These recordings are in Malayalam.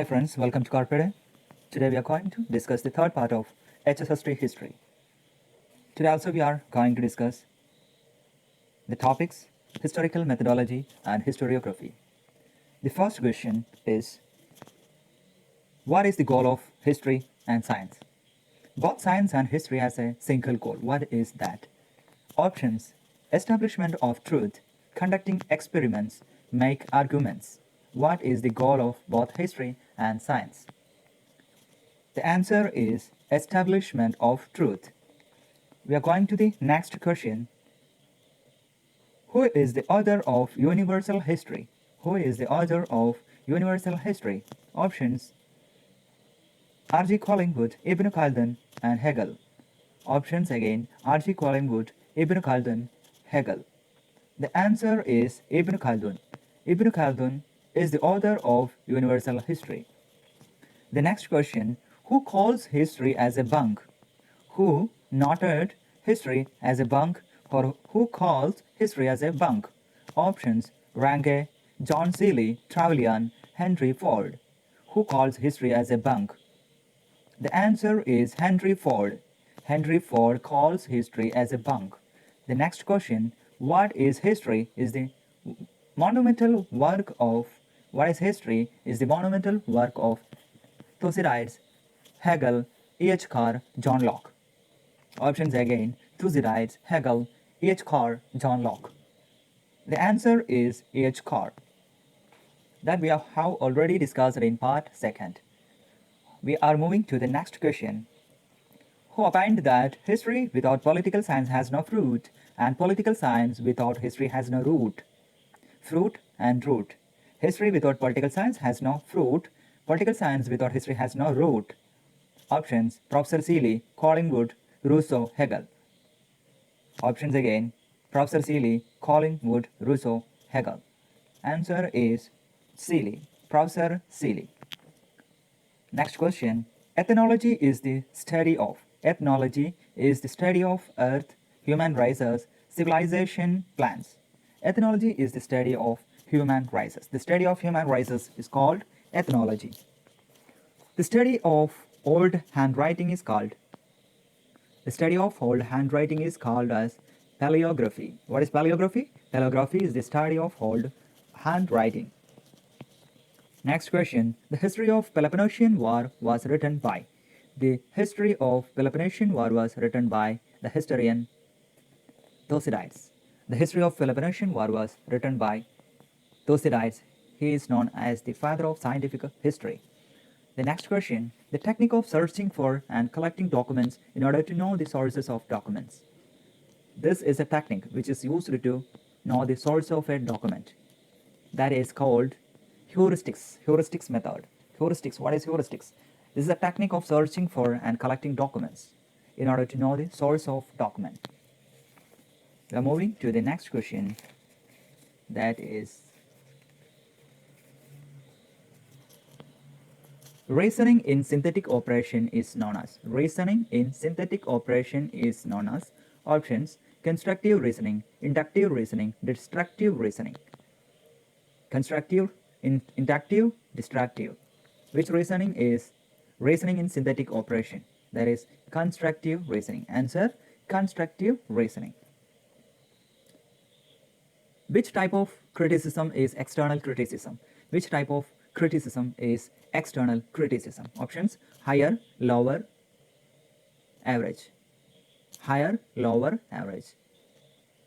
friends, welcome to Corporate. Today we are going to discuss the third part of HSS history. Today also we are going to discuss the topics historical methodology and historiography. The first question is, what is the goal of history and science? Both science and history has a single goal. What is that? Options: establishment of truth, conducting experiments, make arguments. What is the goal of both history and science? The answer is establishment of truth. We are going to the next question. Who is the author of universal history? Who is the author of universal history? Options: R.G. Collingwood, Ibn Khaldun, and Hegel. Options again: R.G. Collingwood, Ibn Khaldun, Hegel. The answer is Ibn Khaldun. Ibn Khaldun is the author of universal history. The next question: who calls history as a bunk? Who noted history as a bunk, or who calls history as a bunk? Options: Ranke, John Seeley, Trevelyan, Henry Ford. Who calls history as a bunk? The answer is Henry Ford. Henry Ford calls history as a bunk. The next question: what is history? Is the monumental work of Thucydides, Hegel, E.H. Carr, John Locke. Options again: Thucydides, Hegel, E.H. Carr, John Locke. The answer is E.H. Carr. That we have already discussed in part second. We are moving to the next question. Who opined that history without political science has no fruit, and political science without history has no root? Fruit and root. History without political science has no fruit. Political science without history has no root. Options: Professor Seeley, Collingwood, Rousseau, Hegel. Options again: Professor Seeley, Collingwood, Rousseau, Hegel. Answer is Seeley. Professor Seeley. Next question. Ethnology is the study of. Ethnology is the study of earth, human races, civilization, plants. Ethnology is the study of human races. The study of human races is called ethnology. The study of old handwriting is called as paleography. What is paleography? Paleography is the study of old handwriting. Next question. The history of Peloponnesian War was written by. The history of Peloponnesian War was written by the historian Thucydides. The history of Peloponnesian War was written by Thucydides. He is known as the father of scientific history. The next question. The technique of searching for and collecting documents in order to know the sources of documents. This is a technique which is used to know the source of a document. That is called heuristics. Heuristics method. Heuristics. What is heuristics? This is a technique of searching for and collecting documents in order to know the source of document. We are moving to the next question. That is, reasoning in synthetic operation is known as. Reasoning in synthetic operation is known as. Options: constructive reasoning, inductive reasoning, destructive reasoning. Constructive, inductive, destructive. Which reasoning is reasoning in synthetic operation? That is constructive reasoning. Answer: constructive reasoning. Which type of criticism is external criticism? Which type of criticism is external criticism? Options: higher, lower, average. Higher, lower, average.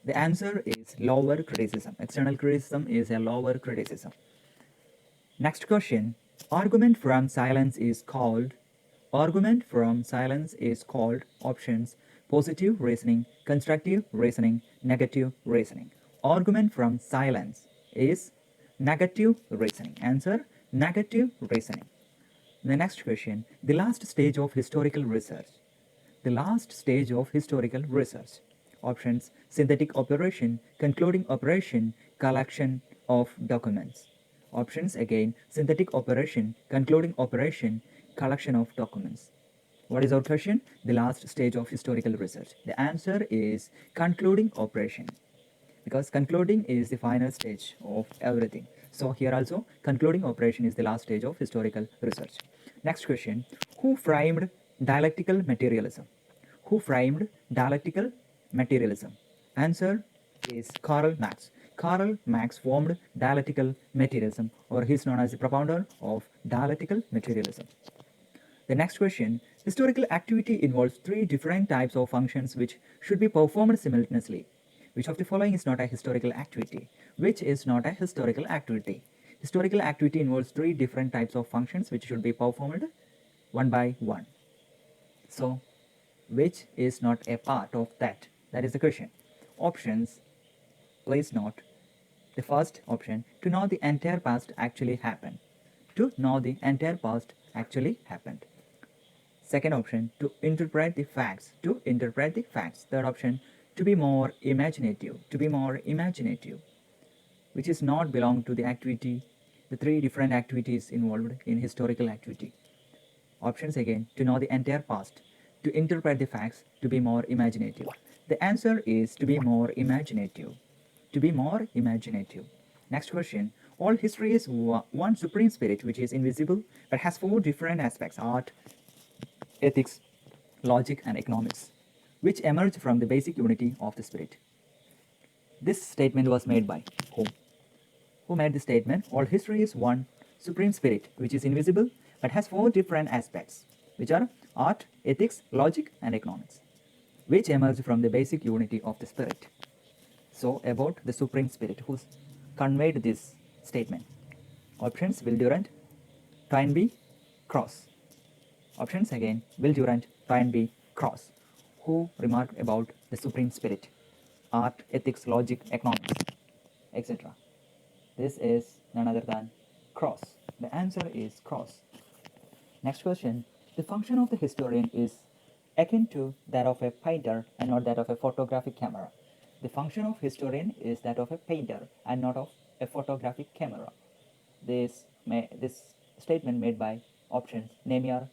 The answer is lower criticism. External criticism is a lower criticism. Next question. Argument from silence is called. Argument from silence is called. Options: positive reasoning, constructive reasoning, negative reasoning. Argument from silence is negative reasoning. Answer: negative reasoning. The next question. The last stage of historical research. The last stage of historical research. Options: synthetic operation, concluding operation, collection of documents. Options again: synthetic operation, concluding operation, collection of documents. What is our question? The last stage of historical research. The answer is concluding operation, because concluding is the final stage of everything. So here also, concluding operation is the last stage of historical research. Next question, who framed dialectical materialism? Who framed dialectical materialism? Answer is Karl Marx. Karl Marx formed dialectical materialism, or he is known as the propounder of dialectical materialism. The next question, historical activity involves three different types of functions which should be performed simultaneously. Which of the following is not a historical activity? Which is not a historical activity? Historical activity involves three different types of functions which should be performed one by one. So, which is not a part of that? That is the question. Options, please note. The first option, to know the entire past actually happened. To know the entire past actually happened. Second option, to interpret the facts. To interpret the facts. Third option, to be more imaginative. To be more imaginative, which is not belong to the activity. The three different activities involved in historical activity. Options again, to know the entire past, to interpret the facts, to be more imaginative. The answer is to be more imaginative. To be more imaginative. Next question, all history is one supreme spirit which is invisible but has four different aspects: art, ethics, logic, and economics, which emerge from the basic unity of the spirit. This statement was made by whom? Who made the statement? All history is one supreme spirit which is invisible but has four different aspects, which are art, ethics, logic, and economics, which emerge from the basic unity of the spirit. So, about the supreme spirit, who conveyed this statement? Options, Will Durant, Toynbee, Cross. Options again, Will Durant, Toynbee, Cross. Who remarked about the supreme spirit? Art, ethics, logic, economics, etc. This is none other than Cross. The answer is Cross. Next question. The function of the historian is akin to that of a painter and not that of a photographic camera. The function of historian is that of a painter and not of a photographic camera. This statement made by options Namier,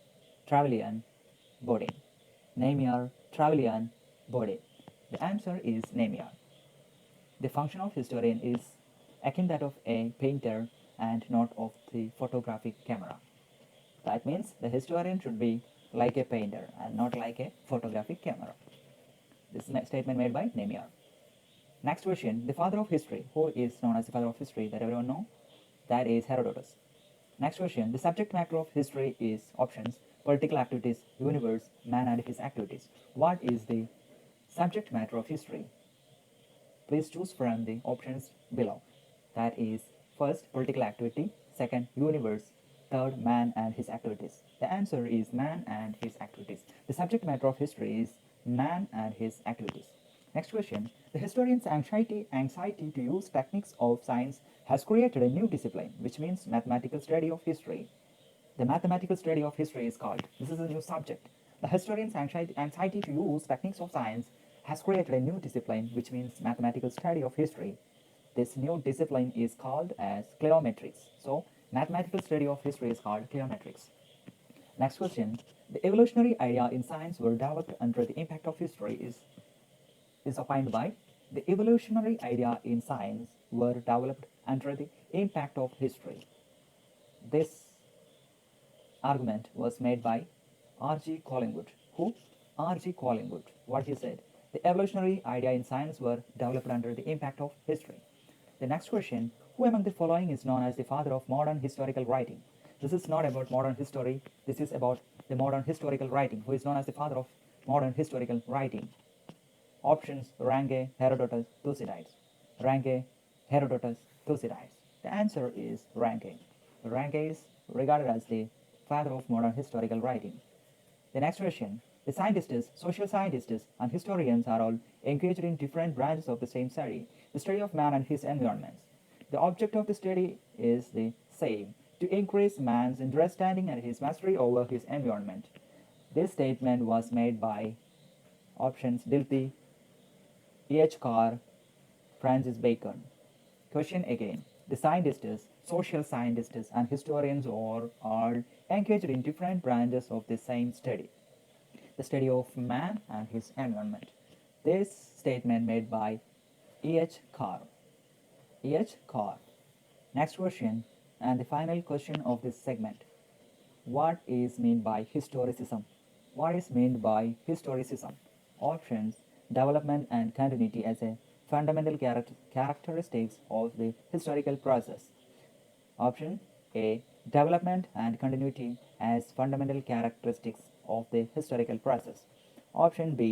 Trevelyan, Bodin. Namier, Trevelyan, Bodin. The answer is Namier. The function of historian is akin that of a painter and not of the photographic camera. That means the historian should be like a painter and not like a photographic camera. This statement made by Namier. Next question, the father of history. Who is known as the father of history that everyone know? That is Herodotus. Next question, the subject matter of history is options, political activities, universe, man and his activities. What is the subject matter of history? Please choose from the options below. That is first, political activity, second, universe, third, man and his activities. The answer is man and his activities. The subject matter of history is man and his activities. Next question, the historian's anxiety to use techniques of science has created a new discipline, which means mathematical study of history. The mathematical study of history is called, this is a new subject. The historian's anxiety to use techniques of science has created a new discipline, which means mathematical study of history. This new discipline is called as cliometrics. So, mathematical study of history is called cliometrics. Next question, the evolutionary idea in science were developed under the impact of history is opined by. The evolutionary idea in science were developed under the impact of history. This argument was made by R.G. Collingwood. Who? R.G. Collingwood. What he said? The evolutionary idea in science were developed under the impact of history. The next question, who among the following is known as the father of modern historical writing? This is not about modern history, this is about the modern historical writing. Who is known as the father of modern historical writing? Options, Ranke, Herodotus, Thucydides. Ranke, Herodotus, Thucydides. The answer is Ranke. Ranke is regarded as the father of modern historical writing. The next question, the scientists, social scientists, and historians are all engaged in different branches of the same study, the study of man and his environments. The object of the study is the same, to increase man's understanding and his mastery over his environment. This statement was made by options Dilthey, E.H. Carr, Francis Bacon. Question again. The scientists, social scientists, and historians are all engaged in different branches of the same study, the study of man and his environment. This statement made by E.H. Carr. E.H. Carr. Next question, and the final question of this segment. What is meant by historicism? What is meant by historicism? Options: development and continuity as a fundamental characteristics of the historical process. Option A: development and continuity as fundamental characteristics of the historical process. Option B: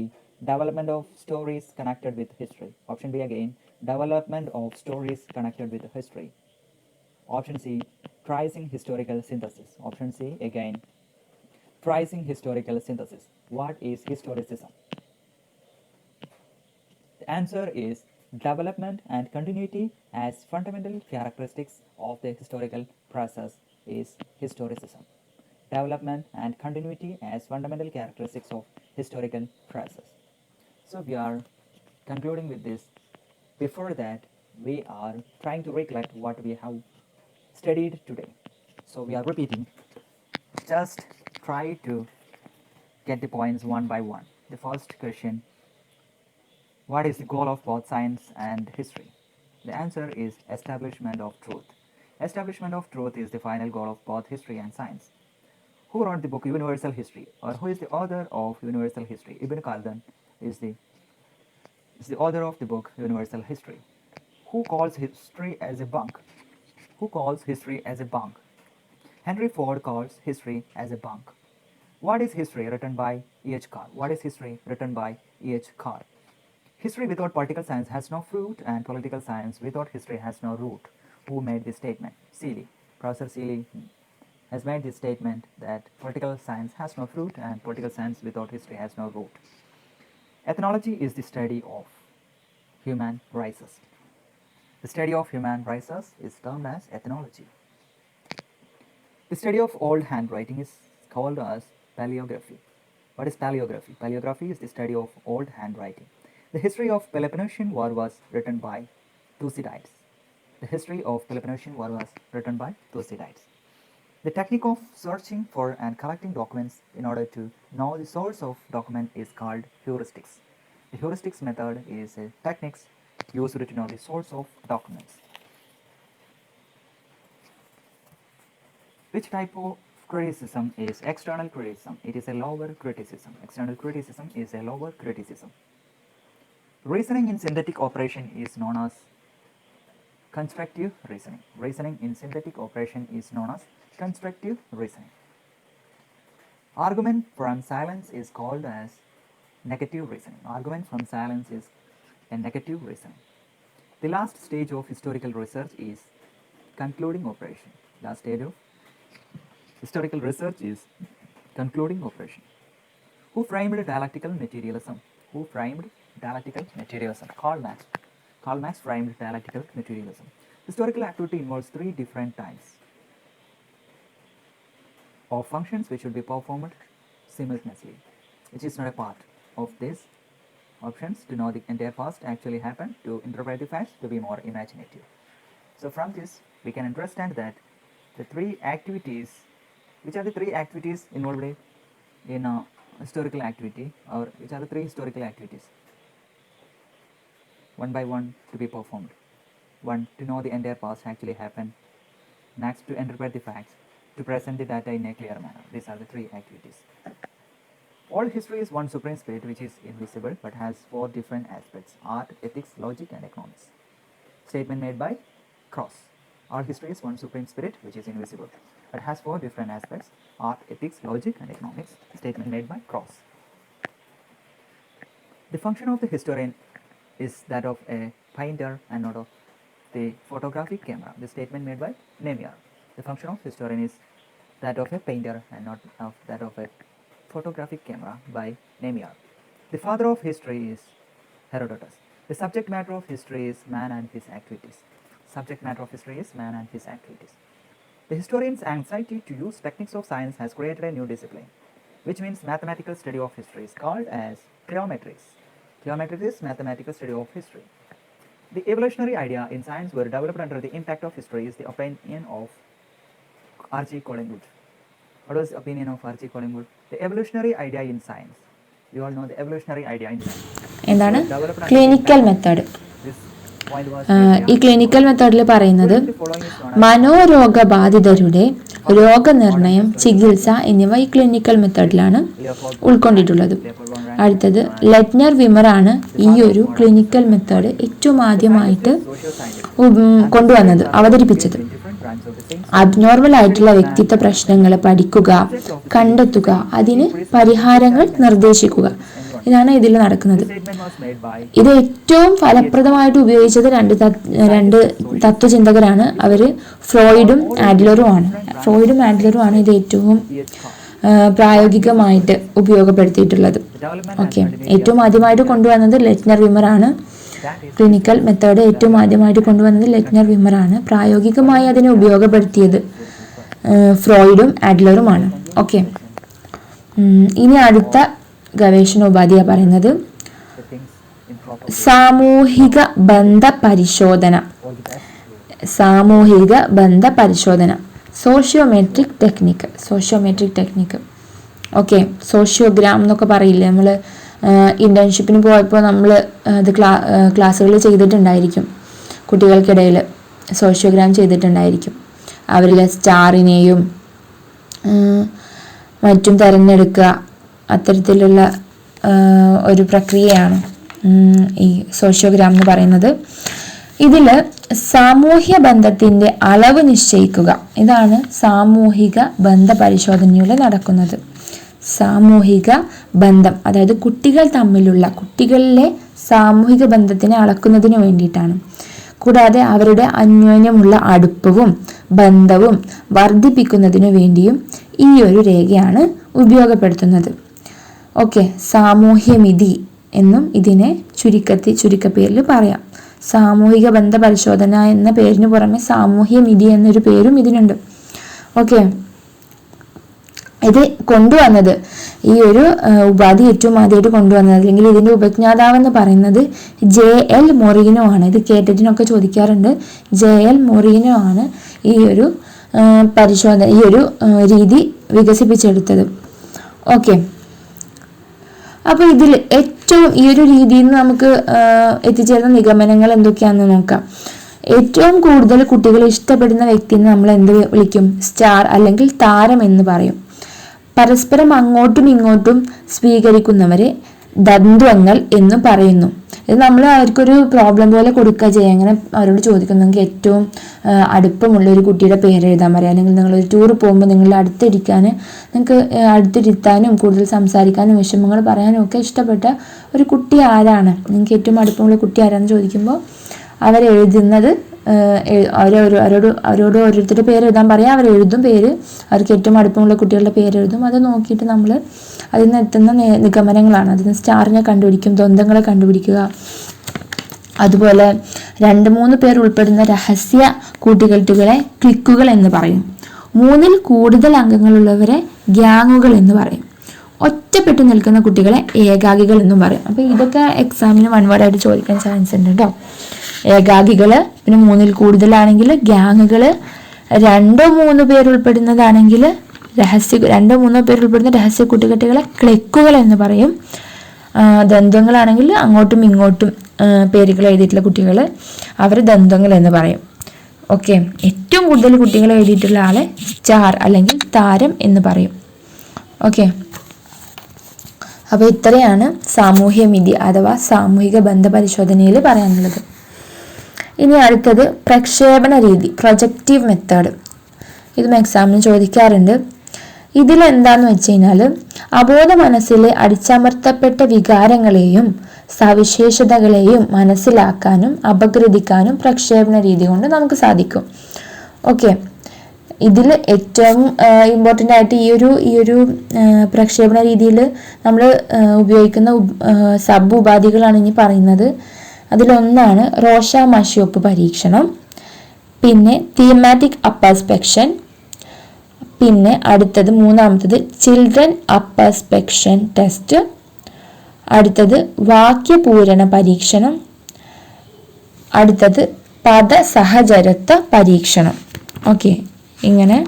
development of stories connected with history. Option B again: development of stories connected with history. Option C: tracing historical synthesis. Option C again: tracing historical synthesis. What is historicism? The answer is development and continuity as fundamental characteristics of the historical process is historicism. Development and continuity as fundamental characteristics of historical process. So we are concluding with this. Before that, we are trying to recollect what we have studied today. So we are repeating. Just try to get the points one by one. The first question: what is the goal of both science and history? The answer is establishment of truth. Establishment of truth is the final goal of both history and science. Who wrote the book Universal History, or who is the author of Universal History? Ibn Khaldun is the author of the book Universal History. Who calls history as a bunk? Who calls history as a bunk? Henry Ford calls history as a bunk. What is history? Written by E.H. Carr. What is history? Written by E.H. Carr. History without political science has no fruit, and political science without history has no root. Who made this statement? Seeley. Professor Seeley has made this statement that political science has no fruit and political science without history has no root. Ethnology is the study of human races. The study of human races is termed as ethnology. The study of old handwriting is called as paleography. What is paleography? Paleography is the study of old handwriting. The history of Peloponnesian War was written by Thucydides. The history of Peloponnesian War was written by Thucydides. The technique of searching for and collecting documents in order to know the source of document is called heuristics. The heuristics method is a technique used to know the source of documents. Which type of criticism is external criticism? It is a lower criticism. External criticism is a lower criticism. Reasoning in synthetic operation is known as constructive reasoning. Reasoning in synthetic operation is known as constructive reasoning. Argument from silence is called as negative reasoning. Argument from silence is a negative reasoning. The last stage of historical research is concluding operation. Last stage of historical research is concluding operation. Who framed dialectical materialism? Who framed dialectical materialism? Karl Marx. Karl Marx framed dialectical materialism. Historical activity involves three different types of functions which should be performed simultaneously, which is not a part of these options to know the entire past actually happened, to interpret the facts, to be more imaginative. So from this we can understand that the three activities, which are the three activities involved in a historical activity, or which are the three historical activities one by one to be performed. One, to know the entire past actually happened. Next, to interpret the facts, to present the data in a clear manner. These are the three activities. All history is one supreme spirit which is invisible but has four different aspects: art, ethics, logic, and economics. Statement made by Cross. All history is one supreme spirit which is invisible but has four different aspects: art, ethics, logic, and economics. Statement made by Cross. The function of the historian is that of a painter and not of the photographic camera. The statement made by Nemier. The function of historian is that of a painter and not of that of a photographic camera by Nemier. The father of history is Herodotus. The subject matter of history is man and his activities. Subject matter of history is man and his activities. The historian's anxiety to use techniques of science has created a new discipline, which means mathematical study of history is called as geometrics. Geometrics is mathematical study of history. The evolutionary idea in science were developed under the impact of history is the opinion of R.G. Collingwood. What was the opinion of R.G. Collingwood? The evolutionary idea in science. You all know the evolutionary idea in science. എന്താണ് Developed under the clinical impact of method? this ഈ ക്ലിനിക്കൽ മെത്തേഡിൽ പറയുന്നത് മനോരോഗബാധിതരുടെ രോഗനിർണയം, ചികിത്സ എന്നിവ ഈ ക്ലിനിക്കൽ മെത്തേഡിലാണ് ഉൾക്കൊണ്ടിട്ടുള്ളത്. അടുത്തത് ലെറ്റ്നർ വിമറാണ് ഈ ഒരു ക്ലിനിക്കൽ മെത്തേഡ് ഏറ്റവും ആദ്യമായിട്ട് അവതരിപ്പിച്ചത്. അബ്നോർമൽ ആയിട്ടുള്ള വ്യക്തിത്വ പ്രശ്നങ്ങൾ പഠിക്കുക, കണ്ടെത്തുക, അതിന് പരിഹാരങ്ങൾ നിർദ്ദേശിക്കുക, ഇതാണ് ഇതിൽ നടക്കുന്നത്. ഇത് ഏറ്റവും ഫലപ്രദമായിട്ട് ഉപയോഗിച്ചത് രണ്ട് തത്വചിന്തകരാണ്. അവര് ഫ്രോയിഡും ആഡ്ലറും ആണ് ഇത് ഏറ്റവും പ്രായോഗികമായിട്ട് ഉപയോഗപ്പെടുത്തിയിട്ടുള്ളത്. ഓക്കെ, ഏറ്റവും ആദ്യമായിട്ട് കൊണ്ടുവന്നത് ലെറ്റ്നർ വിമർ ആണ്. ക്ലിനിക്കൽ മെത്തേഡ് ഏറ്റവും ആദ്യമായിട്ട് കൊണ്ടുവന്നത് ലെറ്റ്നർ വിമർ ആണ്. പ്രായോഗികമായി അതിനെ ഉപയോഗപ്പെടുത്തിയത് ഫ്രോയിഡും ആഡ്ലറുമാണ്. ഓക്കെ, ഇനി അടുത്ത ഗവേഷണ ഉപാധിയാണ് പറയുന്നത് സാമൂഹിക ബന്ധ പരിശോധന, സോഷ്യോമെട്രിക് ടെക്നിക്ക്. ഓക്കെ, സോഷ്യോഗ്രാം എന്നൊക്കെ പറയില്ലേ, നമ്മൾ ഇന്റേൺഷിപ്പിന് പോയപ്പോൾ നമ്മൾ അത് ക്ലാസ്സുകൾ ചെയ്തിട്ടുണ്ടായിരിക്കും. കുട്ടികൾക്കിടയിൽ സോഷ്യോഗ്രാം ചെയ്തിട്ടുണ്ടായിരിക്കും. അവരിലെ സ്റ്റാറിനെയും മറ്റും തിരഞ്ഞെടുക്കുക, അത്തരത്തിലുള്ള ഒരു പ്രക്രിയയാണ് ഈ സോഷ്യോഗ്രാം എന്ന് പറയുന്നത്. ഇതിൽ സാമൂഹ്യ ബന്ധത്തിന്റെ അളവ് നിശ്ചയിക്കുക, ഇതാണ് സാമൂഹിക ബന്ധ പരിശോധനയിലൂടെ നടക്കുന്നത്. സാമൂഹിക ബന്ധം, അതായത് കുട്ടികളിലെ സാമൂഹിക ബന്ധത്തിനെ അളക്കുന്നതിന് വേണ്ടിയിട്ടാണ്. കൂടാതെ അവരുടെ അന്യോന്യമുള്ള അടുപ്പവും ബന്ധവും വർദ്ധിപ്പിക്കുന്നതിനു വേണ്ടിയും ഈ ഒരു രേഖയാണ് ഉപയോഗപ്പെടുത്തുന്നത്. ഓക്കെ, സാമൂഹ്യമിതി എന്നും ഇതിനെ ചുരുക്കപ്പേരിൽ പറയാം. സാമൂഹിക ബന്ധ പരിശോധന എന്ന പേരിന് പുറമെ സാമൂഹ്യമിതി എന്നൊരു പേരും ഇതിനുണ്ട്. ഓക്കെ, ഇത് കൊണ്ടുവന്നത്, ഈ ഒരു ഉപാധി ഏറ്റവും ആദ്യമായിട്ട് കൊണ്ടുവന്നത് അല്ലെങ്കിൽ ഇതിന്റെ ഉപജ്ഞാതാവെന്ന് പറയുന്നത് JL മൊറീനോ ആണ്. ഇത് കേട്ടതിനൊക്കെ ചോദിക്കാറുണ്ട്. JL മൊറീനോ ആണ് ഈ ഒരു ഈ ഒരു രീതി വികസിപ്പിച്ചെടുത്തത്. ഓക്കെ, അപ്പൊ ഇതിൽ ഏറ്റവും ഈ ഒരു രീതിയിൽ നിന്ന് നമുക്ക് എത്തിച്ചേരുന്ന നിഗമനങ്ങൾ എന്തൊക്കെയാണെന്ന് നോക്കാം. ഏറ്റവും കൂടുതൽ കുട്ടികൾ ഇഷ്ടപ്പെടുന്ന വ്യക്തിനെ നമ്മൾ എന്ത് വിളിക്കും? സ്റ്റാർ അല്ലെങ്കിൽ താരം എന്ന് പറയും. പരസ്പരം അങ്ങോട്ടും ഇങ്ങോട്ടും സ്വീകരിക്കുന്നവരെ ദ്വന്ദ്വങ്ങൾ എന്ന് പറയുന്നു. ഇത് നമ്മൾ അവർക്കൊരു പ്രോബ്ലം പോലെ കൊടുക്കുക ചെയ്യുക. അങ്ങനെ അവരോട് ചോദിക്കുന്നെങ്കിൽ ഏറ്റവും അടുപ്പമുള്ള ഒരു കുട്ടിയുടെ പേര് എഴുതാൻ പറയാം. അല്ലെങ്കിൽ നിങ്ങളൊരു ടൂർ പോകുമ്പോൾ നിങ്ങളുടെ നിങ്ങൾക്ക് അടുത്തിരുത്താനും കൂടുതൽ സംസാരിക്കാനും വിഷമങ്ങൾ പറയാനും ഒക്കെ ഇഷ്ടപ്പെട്ട ഒരു കുട്ടി ആരാണ്, നിങ്ങൾക്ക് ഏറ്റവും അടുപ്പമുള്ള കുട്ടി ആരാണെന്ന് ചോദിക്കുമ്പോൾ അവരെഴുതുന്നത് അവരോട് ഓരോരുത്തരുടെ പേര് എഴുതാൻ പറയാം. അവരെഴുതും പേര്, അവർക്ക് ഏറ്റവും അടുപ്പമുള്ള കുട്ടികളുടെ പേരെഴുതും. അത് നോക്കിയിട്ട് നമ്മൾ അതിൽ നിന്ന് എത്തുന്ന നിഗമനങ്ങളാണ്. അതിന് സ്റ്റാറിനെ കണ്ടുപിടിക്കും, ദ്വന്ദ്ങ്ങളെ കണ്ടുപിടിക്കുക. അതുപോലെ 2-3 പേർ ഉൾപ്പെടുന്ന രഹസ്യ കൂട്ടുകെട്ടുകളെ ക്ലിക്കുകൾ എന്ന് പറയും. 3-ൽ കൂടുതൽ അംഗങ്ങളുള്ളവരെ ഗ്യാങ്ങുകൾ എന്ന് പറയും. ഒറ്റപ്പെട്ടു നിൽക്കുന്ന കുട്ടികളെ ഏകാകികൾ എന്നും പറയും. അപ്പൊ ഇതൊക്കെ എക്സാമിന് 1 വേർഡായിട്ട് ചോദിക്കാൻ ചാൻസ് ഉണ്ട് കേട്ടോ. ഏകാകികള്, പിന്നെ 3-ൽ കൂടുതലാണെങ്കിൽ ഗ്യാങ്ങുകള്, 2-3 പേർ ഉൾപ്പെടുന്നതാണെങ്കിൽ 2-3 പേർ ഉൾപ്പെടുന്ന രഹസ്യ കൂട്ടുകെട്ടുകളെ ക്ലിക്കുകൾ എന്ന് പറയും. ദ്വന്ദ്ങ്ങളാണെങ്കിൽ അങ്ങോട്ടും ഇങ്ങോട്ടും പേരുകൾ എഴുതിയിട്ടുള്ള കുട്ടികൾ, അവർ ദ്വന്ദ്ങ്ങൾ എന്ന് പറയും. ഓക്കെ, ഏറ്റവും കൂടുതൽ കുട്ടികൾ എഴുതിയിട്ടുള്ള ആളെ സ്റ്റാർ അല്ലെങ്കിൽ താരം എന്ന് പറയും. ഓക്കെ, അപ്പോൾ ഇത്രയാണ് സാമൂഹ്യമിതി അഥവാ സാമൂഹിക ബന്ധ പരിശോധനയിൽ പറയാനുള്ളത്. ഇനി അടുത്തത് പ്രക്ഷേപണ രീതി, പ്രൊജക്റ്റീവ് മെത്തേഡ്. ഇതും എക്സാമിന് ചോദിക്കാറുണ്ട്. ഇതിലെന്താന്ന് വെച്ച് കഴിഞ്ഞാൽ അബോധ മനസ്സിലെ അടിച്ചമർത്തപ്പെട്ട വികാരങ്ങളെയും സവിശേഷതകളെയും മനസ്സിലാക്കാനും അപഗ്രഥിക്കാനും പ്രക്ഷേപണ രീതി കൊണ്ട് നമുക്ക് സാധിക്കും. ഓക്കെ, ഇതിൽ ഏറ്റവും ഇമ്പോർട്ടൻ്റ് ആയിട്ട് ഈ ഒരു പ്രക്ഷേപണ രീതിയിൽ നമ്മൾ ഉപയോഗിക്കുന്ന സബ് ഉപാധികളാണ് ഇനി പറയുന്നത്. അതിലൊന്നാണ് റോഷ-മഷിയൊപ്പ് പരീക്ഷണം, പിന്നെ തീമാറ്റിക് അപ്പർസ്പെക്ഷൻ, പിന്നെ അടുത്തത് 3-മത്തത് ചിൽഡ്രൻ അപ്പർസ്പെക്ഷൻ ടെസ്റ്റ്, അടുത്തത് വാക്യപൂരണ പരീക്ഷണം, അടുത്തത് പദസഹചരത്വ പരീക്ഷണം. ഓക്കെ, ഇങ്ങനെ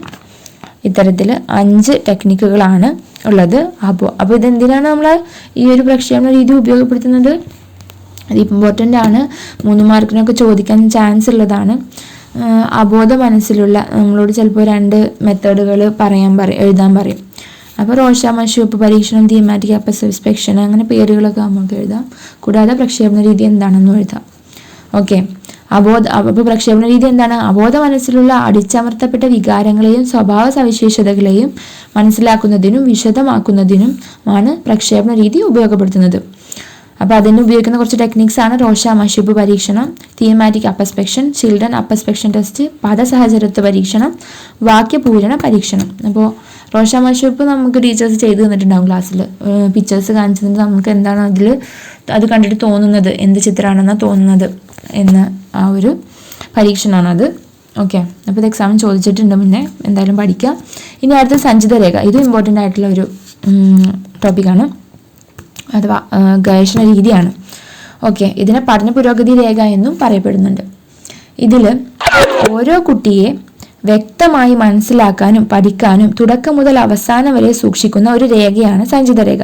ഇത്തരത്തിൽ 5 ടെക്നിക്കുകളാണ് ഉള്ളത്. അപ്പോൾ ഇതെന്തിനാണ് നമ്മൾ ഈ ഒരു പ്രക്ഷേപണ രീതി ഉപയോഗപ്പെടുത്തുന്നത്? അത് ഇമ്പോർട്ടൻ്റ് ആണ്, 3 മാർക്കിനൊക്കെ ചോദിക്കാൻ ചാൻസ് ഉള്ളതാണ്. അബോധ മനസ്സിലുള്ള നമ്മളോട് ചിലപ്പോൾ 2 മെത്തേഡുകൾ എഴുതാൻ പറയും. അപ്പോൾ റോഷാമശുവപ്പ് പരീക്ഷണം, തീമാറ്റിക് അപ്പസബ്സ്പെക്ഷൻ, അങ്ങനെ പേരുകളൊക്കെ നമുക്ക് എഴുതാം. കൂടാതെ പ്രക്ഷേപണ രീതി എന്താണെന്നും എഴുതാം. ഓക്കെ, അപ്പോൾ പ്രക്ഷേപണ രീതി എന്താണ്? അബോധ മനസ്സിലുള്ള അടിച്ചമർത്തപ്പെട്ട വികാരങ്ങളെയും സ്വഭാവ സവിശേഷതകളെയും മനസ്സിലാക്കുന്നതിനും വിശദമാക്കുന്നതിനും ആണ് പ്രക്ഷേപണ രീതി ഉപയോഗപ്പെടുത്തുന്നത്. അപ്പോൾ അതിന് ഉപയോഗിക്കുന്ന കുറച്ച് ടെക്നിക്സ് ആണ് റോഷാമശുപ്പ് പരീക്ഷണം, തീമാറ്റിക് അപ്പസ്പെക്ഷൻ, ചിൽഡ്രൻ അപ്പസ്പെക്ഷൻ ടെസ്റ്റ്, പദസഹചരത്വ പരീക്ഷണം, വാക്യപൂരണ പരീക്ഷണം. അപ്പോൾ റോഷാമശുപ്പ് നമുക്ക് ടീച്ചേഴ്സ് ചെയ്ത് തന്നിട്ടുണ്ടാകും ക്ലാസ്സിൽ, പിക്ചേഴ്സ് കാണിച്ചു തന്നിട്ട് നമുക്ക് എന്താണ് അത് കണ്ടിട്ട് തോന്നുന്നത്, എന്ത് ചിത്രമാണെന്നാണ് തോന്നുന്നത് എന്ന ആ ഒരു പരീക്ഷണമാണത്. ഓക്കെ, അപ്പോൾ ഇത് എക്സാമിന് ചോദിച്ചിട്ടുണ്ട്, മുന്നേ എന്തായാലും പഠിക്കുക. ഇനി അടുത്ത സഞ്ചിത രേഖ, ഇത് ഇമ്പോർട്ടൻ്റ് ആയിട്ടുള്ള ഒരു ടോപ്പിക്കാണ്, അഥവാ ഗവേഷണ രീതിയാണ്. ഓക്കെ, ഇതിനെ പഠന പുരോഗതി രേഖ എന്നും പറയപ്പെടുന്നുണ്ട്. ഇതിൽ ഓരോ കുട്ടിയെ വ്യക്തമായി മനസ്സിലാക്കാനും പഠിക്കാനും തുടക്കം മുതൽ അവസാനം വരെ സൂക്ഷിക്കുന്ന ഒരു രേഖയാണ് സഞ്ചിത രേഖ.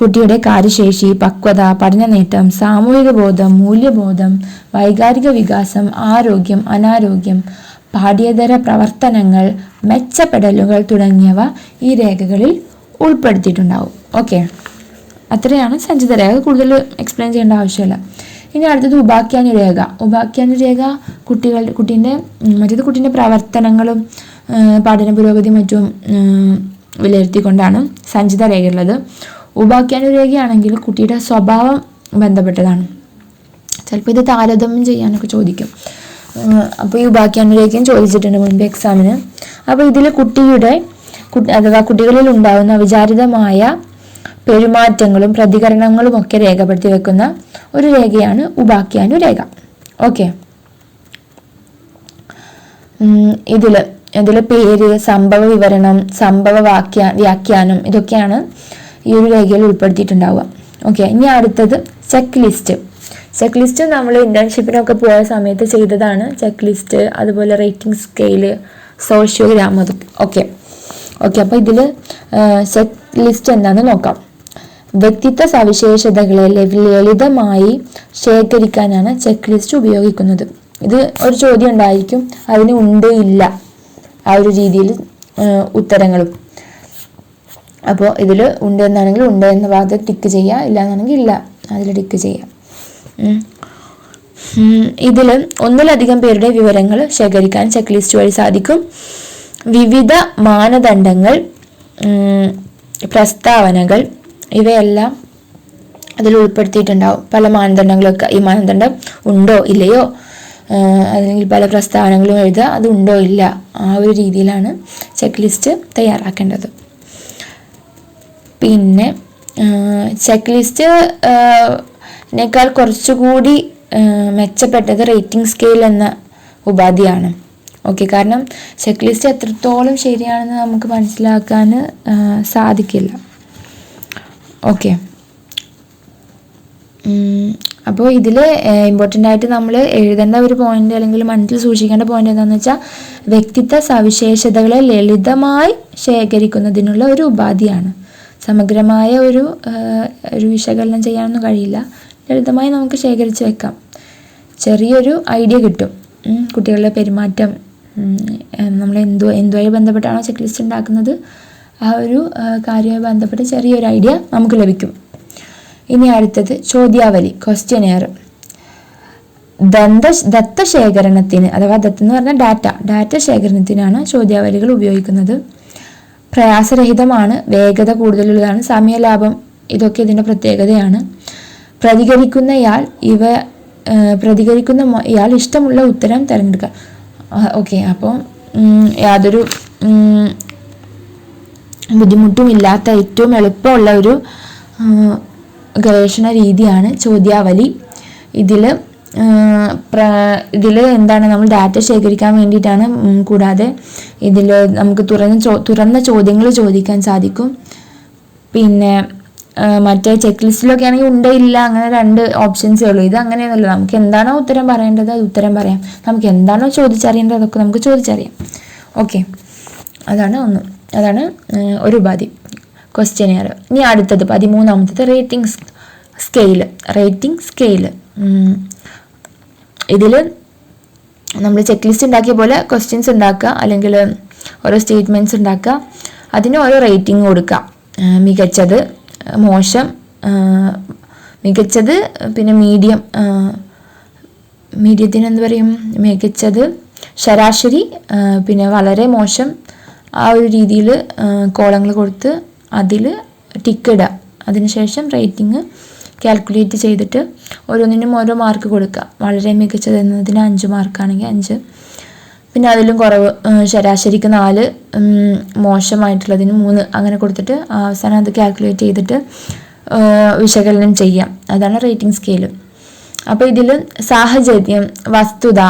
കുട്ടിയുടെ കാര്യശേഷി, പക്വത, പഠന നേട്ടം, സാമൂഹിക ബോധം, മൂല്യബോധം, വൈകാരിക വികാസം, ആരോഗ്യം, അനാരോഗ്യം, പാഠ്യേതര പ്രവർത്തനങ്ങൾ, മെച്ചപ്പെടലുകൾ തുടങ്ങിയവ ഈ രേഖകളിൽ ഉൾപ്പെടുത്തിയിട്ടുണ്ടാവും. ഓക്കെ, അത്രയാണ് സഞ്ചിത രേഖ, കൂടുതൽ എക്സ്പ്ലെയിൻ ചെയ്യേണ്ട ആവശ്യമില്ല. ഇനി അടുത്തത് ഉപാഖ്യാനുരേഖ. ഉപാഖ്യാനുരേഖ കുട്ടീൻ്റെ പ്രവർത്തനങ്ങളും പഠന പുരോഗതി മറ്റും വിലയിരുത്തിക്കൊണ്ടാണ് സഞ്ചിത രേഖയുള്ളത്. ഉപാഖ്യാനുരേഖയാണെങ്കിൽ കുട്ടിയുടെ സ്വഭാവം ബന്ധപ്പെട്ടതാണ്. ചിലപ്പോൾ ഇത് താരതമ്യം ചെയ്യാനൊക്കെ ചോദിക്കും. അപ്പോൾ ഈ ഉപാഖ്യാനുരേഖയും ചോദിച്ചിട്ടുണ്ട് മുൻപ് എക്സാമിന്. അപ്പോൾ ഇതിൽ കുട്ടികളിൽ ഉണ്ടാകുന്ന അവിചാരിതമായ പെരുമാറ്റങ്ങളും പ്രതികരണങ്ങളും ഒക്കെ രേഖപ്പെടുത്തി വെക്കുന്ന ഒരു രേഖയാണ് ഉപാഖ്യാനുരേഖ. ഓക്കെ, ഇതില് പേര്, സംഭവ വിവരണം, സംഭവ വ്യാഖ്യാനം, ഇതൊക്കെയാണ് ഈ ഒരു രേഖയിൽ ഉൾപ്പെടുത്തിയിട്ടുണ്ടാവുക. ഓക്കെ, ഇനി അടുത്തത് ചെക്ക് ലിസ്റ്റ് നമ്മൾ ഇന്റേൺഷിപ്പിനൊക്കെ പോയ സമയത്ത് ചെയ്തതാണ്. ചെക്ക് ലിസ്റ്റ്, അതുപോലെ റേറ്റിംഗ് സ്കെയില്, സോഷ്യോഗ്രാം, അത് ഓക്കെ. അപ്പോൾ ഇതിൽ ചെക്ക് ലിസ്റ്റ് എന്താണെന്ന് നോക്കാം. വ്യക്തിത്വ സവിശേഷതകളെ ലളിതമായി ശേഖരിക്കാനാണ് ചെക്ക് ലിസ്റ്റ് ഉപയോഗിക്കുന്നത്. ഇത് ഒരു ചോദ്യം ഉണ്ടായിരിക്കും, അതിന് ഉണ്ട് ഇല്ല ആ ഒരു രീതിയിൽ ഉത്തരങ്ങളും. അപ്പോൾ ഇതിൽ ഉണ്ട് എന്നാണെങ്കിൽ ഉണ്ട് എന്ന ഭാഗത്ത് ടിക്ക് ചെയ്യുക, ഇല്ല എന്നാണെങ്കിൽ ഇല്ല അതിൽ ടിക്ക് ചെയ്യാം. ഇതിൽ ഒന്നിലധികം പേരുടെ വിവരങ്ങൾ ശേഖരിക്കാൻ ചെക്ക് ലിസ്റ്റ് വഴി സാധിക്കും. വിവിധ മാനദണ്ഡങ്ങൾ, പ്രസ്താവനകൾ, ഇവയെല്ലാം അതിൽ ഉൾപ്പെടുത്തിയിട്ടുണ്ടാവും. പല മാനദണ്ഡങ്ങളൊക്കെ, ഈ മാനദണ്ഡം ഉണ്ടോ ഇല്ലയോ, അല്ലെങ്കിൽ പല പ്രസ്താവനകളും എഴുതുക, അത് ഉണ്ടോ ഇല്ല, ആ ഒരു രീതിയിലാണ് ചെക്ക് ലിസ്റ്റ് തയ്യാറാക്കേണ്ടത്. പിന്നെ ചെക്ക് ലിസ്റ്റിനേക്കാൾ കുറച്ചുകൂടി മെച്ചപ്പെട്ടത് റേറ്റിംഗ് സ്കെയിൽ എന്ന ഉപാധിയാണ്. ഓക്കെ, കാരണം ചെക്ക് ലിസ്റ്റ് എത്രത്തോളം ശരിയാണെന്ന് നമുക്ക് മനസ്സിലാക്കാൻ സാധിക്കില്ല. ഓക്കെ, അപ്പോൾ ഇതിൽ ഇമ്പോർട്ടൻ്റ് ആയിട്ട് നമ്മൾ എഴുതേണ്ട ഒരു പോയിന്റ് അല്ലെങ്കിൽ മനസ്സിൽ സൂക്ഷിക്കേണ്ട പോയിന്റ് എന്താണെന്ന് വെച്ചാൽ, വ്യക്തിത്വ സവിശേഷതകളെ ലളിതമായി ശേഖരിക്കുന്നതിനുള്ള ഒരു ഉപാധിയാണ്. സമഗ്രമായ ഒരു വിശകലനം ചെയ്യാനൊന്നും കഴിയില്ല, ലളിതമായി നമുക്ക് ശേഖരിച്ച് വെക്കാം. ചെറിയൊരു ഐഡിയ കിട്ടും. കുട്ടികളുടെ പെരുമാറ്റം, നമ്മൾ എന്തുമായി ബന്ധപ്പെട്ടാണോ ചെക്ക് ലിസ്റ്റ് ഉണ്ടാക്കുന്നത് ആ ഒരു കാര്യവുമായി ബന്ധപ്പെട്ട് ചെറിയൊരു ഐഡിയ നമുക്ക് ലഭിക്കും. ഇനി അടുത്തത് ചോദ്യാവലി, ക്വസ്റ്റ്യനെയർ. ദത്തശേഖരണത്തിന്, അഥവാ ദത്ത് എന്ന് പറഞ്ഞാൽ ഡാറ്റ ശേഖരണത്തിനാണ് ചോദ്യാവലികൾ ഉപയോഗിക്കുന്നത്. പ്രയാസരഹിതമാണ്, വേഗത കൂടുതലുള്ളതാണ്, സമയലാഭം, ഇതൊക്കെ ഇതിൻ്റെ പ്രത്യേകതയാണ്. പ്രതികരിക്കുന്ന ഇഷ്ടമുള്ള ഉത്തരം തിരഞ്ഞെടുക്കുക. ഓക്കെ, അപ്പോൾ യാതൊരു ബുദ്ധിമുട്ടുമില്ലാത്ത ഏറ്റവും എളുപ്പമുള്ള ഒരു ഗവേഷണ രീതിയാണ് ചോദ്യാവലി. ഇതിൽ എന്താണ്, നമ്മൾ ഡാറ്റ ശേഖരിക്കാൻ വേണ്ടിയിട്ടാണ്. കൂടാതെ ഇതിൽ നമുക്ക് തുറന്ന ചോദ്യങ്ങൾ ചോദിക്കാൻ സാധിക്കും. പിന്നെ മറ്റേ ചെക്ക് ലിസ്റ്റിലൊക്കെ ആണെങ്കിൽ ഉണ്ട് ഇല്ല അങ്ങനെ 2 ഓപ്ഷൻസേ ഉള്ളൂ. ഇത് അങ്ങനെയൊന്നുമല്ല, നമുക്ക് എന്താണോ ഉത്തരം പറയേണ്ടത് അത് ഉത്തരം പറയാം, നമുക്ക് എന്താണോ ചോദിച്ചറിയേണ്ടത് അതൊക്കെ നമുക്ക് ചോദിച്ചറിയാം. ഓക്കെ, അതാണ് ഒരു ഉപാധി, ക്വസ്റ്റ്യനെയർ. ഇനി അടുത്തത് 13ാമത്തേത് റേറ്റിംഗ് സ്കെയില്, റേറ്റിംഗ് സ്കെയില്. ഇതിൽ നമ്മൾ ചെക്ക് ലിസ്റ്റ് ഉണ്ടാക്കിയ പോലെ ക്വസ്റ്റ്യൻസ് ഉണ്ടാക്കുക, അല്ലെങ്കിൽ ഓരോ സ്റ്റേറ്റ്മെൻറ്റ്സ് ഉണ്ടാക്കുക, അതിന് ഓരോ റേറ്റിംഗ് കൊടുക്കുക. മികച്ചത്, മോശം, മികച്ചത്, പിന്നെ മീഡിയത്തിന് എന്ത് പറയും, മികച്ചത്, ശരാശരി, പിന്നെ വളരെ മോശം, ആ ഒരു രീതിയിൽ കോളങ്ങൾ കൊടുത്ത് അതിൽ ടിക്ക് ഇടുക. അതിനുശേഷം റേറ്റിംഗ് കാൽക്കുലേറ്റ് ചെയ്തിട്ട് ഓരോന്നിനും ഓരോ മാർക്ക് കൊടുക്കുക. വളരെ മികച്ചത് എന്നതിന് 5 മാർക്കാണെങ്കിൽ 5, പിന്നെ അതിലും കുറവ് ശരാശരിക്ക് 4, മോശമായിട്ടുള്ളതിന് 3, അങ്ങനെ കൊടുത്തിട്ട് അവസാനം അത് കാൽക്കുലേറ്റ് ചെയ്തിട്ട് വിശകലനം ചെയ്യാം. അതാണ് റേറ്റിംഗ് സ്കെയിൽ. അപ്പോൾ ഇതിൽ സാഹചര്യം, വസ്തുത,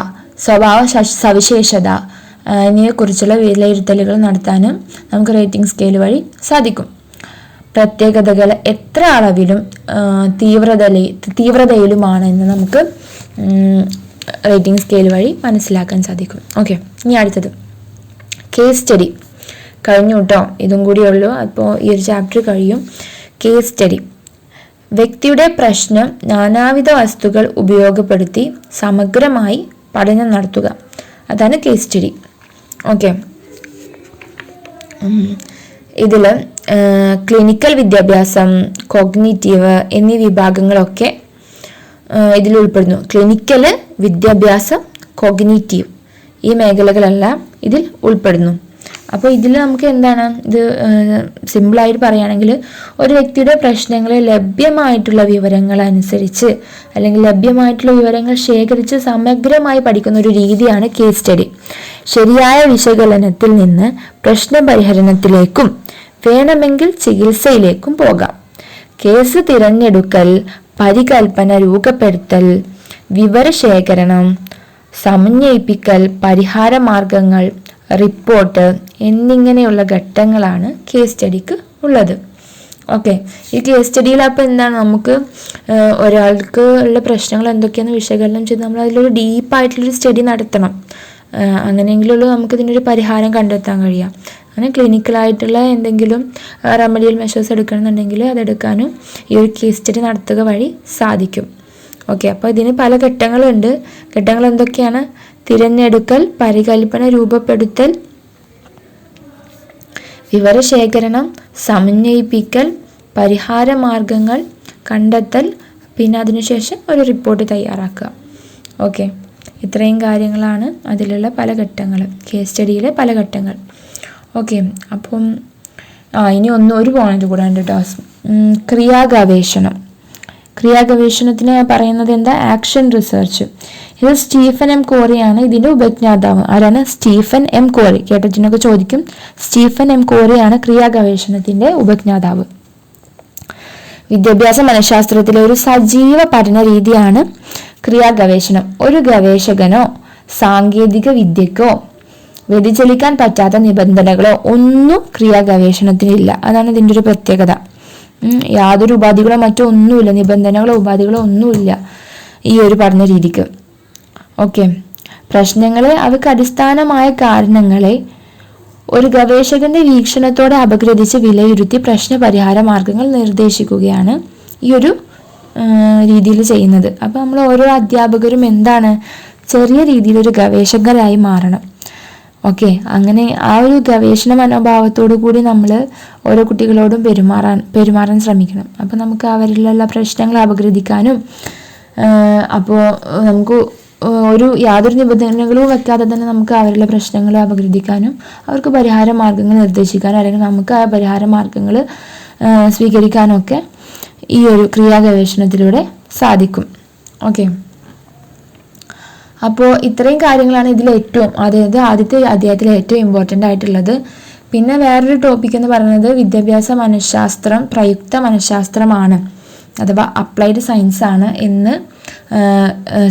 സ്വഭാവ സവിശേഷത എന്നിവയെക്കുറിച്ചുള്ള വിലയിരുത്തലുകൾ നടത്താനും നമുക്ക് റേറ്റിംഗ് സ്കെയിൽ വഴി സാധിക്കും. പ്രത്യേകതകൾ എത്ര അളവിലും തീവ്രതയിലുമാണ് എന്ന് നമുക്ക് റേറ്റിംഗ് സ്കെയിൽ വഴി മനസ്സിലാക്കാൻ സാധിക്കും. ഓക്കെ, ഇനി അടുത്തത് കേസ് സ്റ്റഡി. കഴിഞ്ഞു കേട്ടോ, ഇതും കൂടിയേ ഉള്ളൂ. അപ്പോൾ ഈ ഒരു ചാപ്റ്റർ കഴിയും. Case study. വ്യക്തിയുടെ പ്രശ്നം നാനാവിധ വസ്തുക്കൾ ഉപയോഗപ്പെടുത്തി സമഗ്രമായി പഠനം നടത്തുക, അതാണ് കേസ് സ്റ്റഡി. ഓക്കെ, ഇതിൽ ക്ലിനിക്കൽ വിദ്യാഭ്യാസം, കോഗ്നിറ്റീവ് എന്നീ വിഭാഗങ്ങളൊക്കെ ഇതിൽ ഉൾപ്പെടുന്നു. ക്ലിനിക്കൽ വിദ്യാഭ്യാസം, കോഗ്നിറ്റീവ് ഈ മേഖലകളെല്ലാം ഇതിൽ ഉൾപ്പെടുന്നു. അപ്പോൾ ഇതിൽ നമുക്ക് എന്താണ്, ഇത് സിമ്പിളായിട്ട് പറയുകയാണെങ്കിൽ ഒരു വ്യക്തിയുടെ പ്രശ്നങ്ങളെ ലഭ്യമായിട്ടുള്ള വിവരങ്ങൾ അനുസരിച്ച്, അല്ലെങ്കിൽ ലഭ്യമായിട്ടുള്ള വിവരങ്ങൾ ശേഖരിച്ച് സമഗ്രമായി പഠിക്കുന്ന ഒരു രീതിയാണ് കേസ് സ്റ്റഡി. ശരിയായ വിശകലനത്തിൽ നിന്ന് പ്രശ്നപരിഹരണത്തിലേക്കും വേണമെങ്കിൽ ചികിത്സയിലേക്കും പോകാം. കേസ് തിരഞ്ഞെടുക്കൽ, പരികൽപ്പന രൂപപ്പെടുത്തൽ, വിവരശേഖരണം, സമന്വയിപ്പിക്കൽ, പരിഹാര മാർഗങ്ങൾ, റിപ്പോർട്ട് എന്നിങ്ങനെയുള്ള ഘട്ടങ്ങളാണ് കേസ് സ്റ്റഡിക്ക് ഉള്ളത്. ഓക്കെ, ഈ കേസ് സ്റ്റഡിയിൽ അപ്പോൾ എന്താണ്, നമുക്ക് ഒരാൾക്ക് ഉള്ള പ്രശ്നങ്ങൾ എന്തൊക്കെയാണെന്ന് വിശകലനം ചെയ്ത് നമ്മൾ അതിലൊരു ഡീപ്പായിട്ടുള്ളൊരു സ്റ്റഡി നടത്തണം. അങ്ങനെയെങ്കിലുള്ളൂ നമുക്കിതിനൊരു പരിഹാരം കണ്ടെത്താൻ കഴിയാം. അങ്ങനെ ക്ലിനിക്കലായിട്ടുള്ള എന്തെങ്കിലും റെമഡിയൽ മെഷേഴ്സ് എടുക്കണമെന്നുണ്ടെങ്കിൽ അതെടുക്കാനും ഈ ഒരു കേസ് സ്റ്റഡി നടത്തുക വഴി സാധിക്കും. ഓക്കെ, അപ്പോൾ ഇതിന് പല ഘട്ടങ്ങളുണ്ട്. ഘട്ടങ്ങൾ എന്തൊക്കെയാണ്? തിരഞ്ഞെടുക്കൽ, പരികൽപ്പന രൂപപ്പെടുത്തൽ, വിവരശേഖരണം, സമന്വയിപ്പിക്കൽ, പരിഹാര മാർഗങ്ങൾ കണ്ടെത്തൽ, പിന്നെ അതിനുശേഷം ഒരു റിപ്പോർട്ട് തയ്യാറാക്കുക. ഓക്കെ, ഇത്രയും കാര്യങ്ങളാണ് അതിലുള്ള പല ഘട്ടങ്ങൾ, കേസ് സ്റ്റഡിയിലെ പല ഘട്ടങ്ങൾ. ഓക്കെ, അപ്പം ഇനി ഒരു പോയിന്റ് കൂടെ ഉണ്ട് കേട്ടോ. ക്രിയാഗവേഷണം. ക്രിയാഗവേഷണത്തിന് പറയുന്നത് എന്താ? Action research. ഇത് സ്റ്റീഫൻ എം കോറിയാണ് ഇതിൻ്റെ ഉപജ്ഞാതാവ്. ആരാണ്? Stephen M Corey. കേട്ടിട്ടിനൊക്കെ ചോദിക്കും. സ്റ്റീഫൻ എം കോറിയാണ് ക്രിയാഗവേഷണത്തിൻ്റെ ഉപജ്ഞാതാവ്. വിദ്യാഭ്യാസ മനഃശാസ്ത്രത്തിലെ ഒരു സജീവ പഠന രീതിയാണ് ക്രിയാഗവേഷണം. ഒരു ഗവേഷകനോ സാങ്കേതിക വിദ്യക്കോ വ്യതിചലിക്കാൻ പറ്റാത്ത നിബന്ധനകളോ ഒന്നും ക്രിയാഗവേഷണത്തിനില്ല. അതാണ് ഇതിൻ്റെ ഒരു പ്രത്യേകത. യാതൊരു ഉപാധികളോ മറ്റോ ഒന്നുമില്ല, നിബന്ധനകളോ ഉപാധികളോ ഒന്നുമില്ല ഈ ഒരു പഠന രീതിക്ക്. ഓക്കെ, പ്രശ്നങ്ങളെ, അവയ്ക്ക് അടിസ്ഥാനമായ കാരണങ്ങളെ ഒരു ഗവേഷകന്റെ വീക്ഷണത്തോടെ അപഗ്രഥിച്ച് വിലയിരുത്തി പ്രശ്നപരിഹാര മാർഗങ്ങൾ നിർദ്ദേശിക്കുകയാണ് ഈ ഒരു രീതിയിൽ ചെയ്യുന്നത്. അപ്പോൾ നമ്മൾ ഓരോ അധ്യാപകരും എന്താണ്, ചെറിയ രീതിയിലൊരു ഗവേഷകരായി മാറണം. ഓക്കെ, അങ്ങനെ ആ ഒരു ഗവേഷണ മനോഭാവത്തോടു കൂടി നമ്മൾ ഓരോ കുട്ടികളോടും പെരുമാറാൻ ശ്രമിക്കണം. അപ്പോൾ നമുക്ക് അവരിലുള്ള പ്രശ്നങ്ങൾ അപഗ്രഥിക്കാനും, അപ്പോൾ നമുക്ക് യാതൊരു നിബന്ധനകളും വെക്കാതെ തന്നെ നമുക്ക് അവരുടെ പ്രശ്നങ്ങൾ അപഗ്രഥിക്കാനും അവർക്ക് പരിഹാര മാർഗങ്ങൾ നിർദ്ദേശിക്കാനും, അല്ലെങ്കിൽ നമുക്ക് ആ പരിഹാര മാർഗങ്ങൾ സ്വീകരിക്കാനൊക്കെ ഈ ഒരു ക്രിയാഗവേഷണത്തിലൂടെ സാധിക്കും. ഓക്കെ, അപ്പോൾ ഇത്രയും കാര്യങ്ങളാണ് ഇതിൽ അതായത് ആദ്യത്തെ അധ്യായത്തിൽ ഏറ്റവും ഇമ്പോർട്ടൻ്റ് ആയിട്ടുള്ളത്. പിന്നെ വേറൊരു ടോപ്പിക് എന്ന് പറയുന്നത് വിദ്യാഭ്യാസ മനഃശാസ്ത്രം പ്രയുക്ത മനഃശാസ്ത്രമാണ്, അഥവാ അപ്ലൈഡ് സയൻസ് ആണ് എന്ന്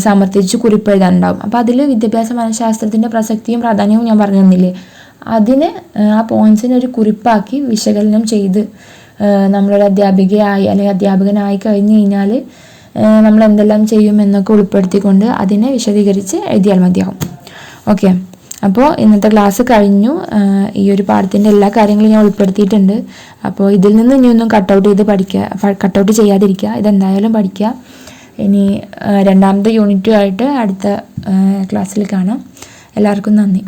സമർത്ഥിച്ച് കുറിപ്പെഴുതാനുണ്ടാവും. അപ്പോൾ അതിൽ വിദ്യാഭ്യാസ മനഃശാസ്ത്രത്തിൻ്റെ പ്രസക്തിയും പ്രാധാന്യവും ഞാൻ പറഞ്ഞു തന്നില്ലേ, അതിന് ആ പോയിന്റ്സിനെ ഒരു കുറിപ്പാക്കി വിശകലനം ചെയ്ത് നമ്മളൊരു അധ്യാപികയായി അല്ലെങ്കിൽ അധ്യാപകനായി കഴിഞ്ഞ് കഴിഞ്ഞാൽ നമ്മൾ എന്തെല്ലാം ചെയ്യും എന്നൊക്കെ ഉൾപ്പെടുത്തിക്കൊണ്ട് അതിനെ വിശദീകരിച്ച് എഴുതിയാൽ മതിയാവും. ഓക്കെ, അപ്പോൾ ഇന്നത്തെ ക്ലാസ് കഴിഞ്ഞു. ഈ ഒരു പാഠത്തിൻ്റെ എല്ലാ കാര്യങ്ങളും ഞാൻ ഉൾപ്പെടുത്തിയിട്ടുണ്ട്. അപ്പോൾ ഇതിൽ നിന്ന് ഇനിയൊന്നും കട്ടൗട്ട് ചെയ്യാതിരിക്കുക, ഇതെന്തായാലും പഠിക്കുക. ഇനി രണ്ടാമത്തെ യൂണിറ്റുമായിട്ട് അടുത്ത ക്ലാസ്സിൽ കാണാം. എല്ലാവർക്കും നന്ദി.